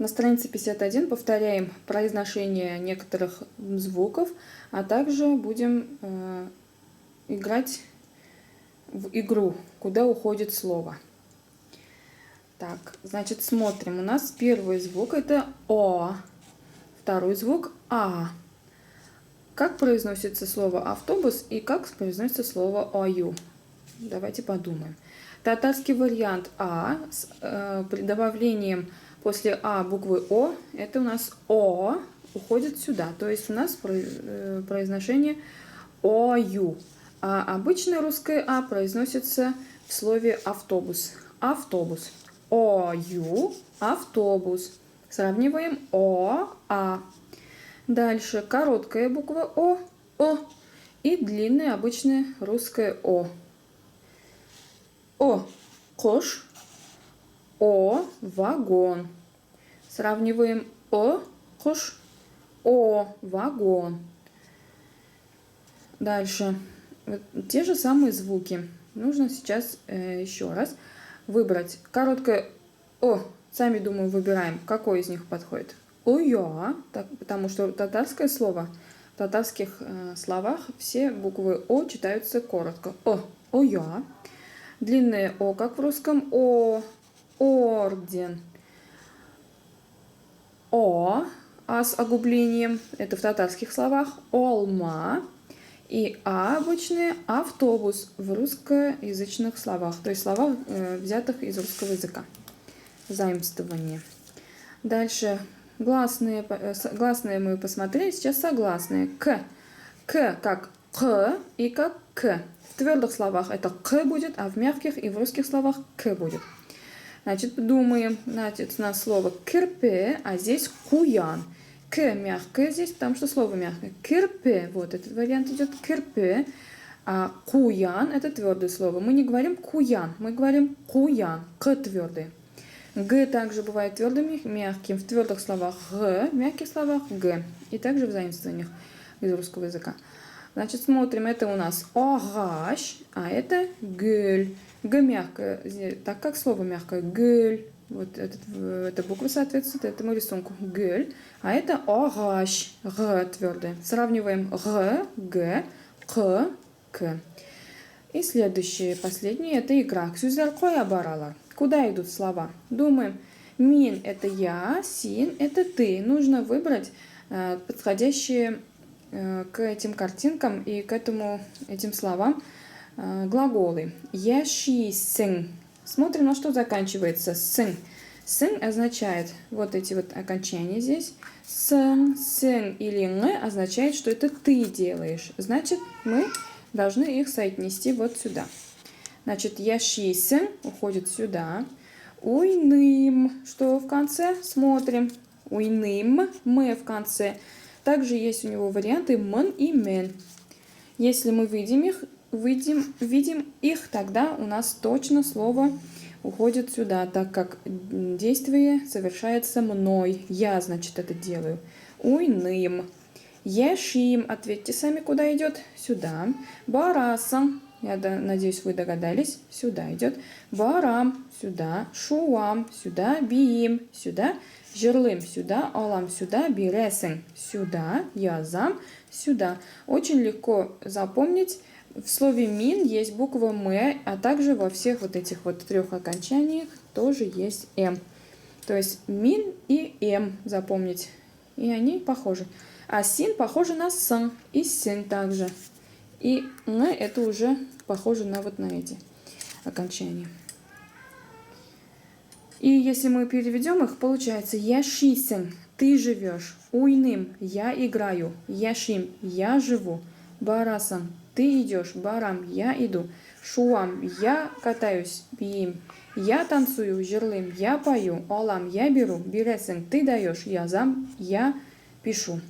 На странице 51 повторяем произношение некоторых звуков, а также будем играть в игру, куда уходит слово. Так, значит, смотрим. У нас первый звук это О, второй звук А. Как произносится слово автобус и как произносится слово ою? Давайте подумаем. Татарский вариант А с при добавлением после А буквы О, это у нас О уходит сюда. То есть у нас произношение ою. А обычное русское А произносится в слове автобус. Автобус. Ою, автобус. Сравниваем О, А. Дальше короткая буква О, и длинная обычная русская О. О, кош, О, вагон. Сравниваем О, кош, О, вагон. Дальше те же самые звуки. Нужно сейчас еще раз выбрать короткое О. Сами, думаю, выбираем, какой из них подходит. Уё, потому что татарское слово, в татарских словах все буквы О читаются коротко. Уё. Длинное О, как в русском, О, орден. О, А с оглублением, это в татарских словах, олма. И А обычное автобус в русскоязычных словах, то есть словах, взятых из русского языка. Заимствование. Дальше гласные мы посмотрели, сейчас согласные. К как К и как К. В твердых словах это К будет, а в мягких и в русских словах К будет. Значит, думаем, значит, у нас слово кирпе, а здесь куян. К мягкое здесь, потому что слово мягкое. Кирпе, вот этот вариант идет кирпе, а куян это твердое слово. Мы не говорим куян, мы говорим куян, К твердый. Г также бывает твердым и мягким. В твердых словах Г, в мягких словах Г. И также в заимствованиях из русского языка. Значит, смотрим, это у нас огаш, а это гюль. Г мягкое, так как слово мягкое, гюль. Вот эта буква соответствует этому рисунку. Гюль. А это огаш, Г твердое. Сравниваем Г, Г, К, К. И следующее, последнее, это игра. Ксюзеркоя барала. Куда идут слова? Думаем, мин это я, син это ты. Нужно выбрать подходящие к этим картинкам и к этим словам глаголы. Я, ши, сын. Смотрим, на что заканчивается сын. Сын означает вот эти вот окончания здесь. Сын, сын или н означает, что это ты делаешь. Значит, мы должны их соотнести вот сюда. Значит, яшисын уходит сюда. Уйным, что в конце? Смотрим. Уйным, мы в конце. Также есть у него варианты мн и мен. Если мы видим их, тогда у нас точно слово уходит сюда, так как действие совершается мной. Я, значит, это делаю. Уйным. Яшим, ответьте сами, куда идет? Сюда. Барасам, я надеюсь, вы догадались, сюда идет. Барам, сюда. Шуам, сюда. Биим, сюда. Жирлым, сюда. Алам, сюда. Биресен, сюда. Язам, сюда. Очень легко запомнить. В слове мин есть буква м, а также во всех вот этих вот трех окончаниях тоже есть м. То есть мин и м запомнить. И они похожи. А син похоже на сан и син также. И н это уже похоже на вот на эти окончания. И если мы переведем их, получается яшисен, ты живешь. Уйным, я играю. Яшим, я живу. Барасан, ты идешь. Барам, я иду. Шуам, я катаюсь. Биим, я танцую. Жирлым, я пою. Алам, я беру. Биресен, ты даешь. Язам, я пишу.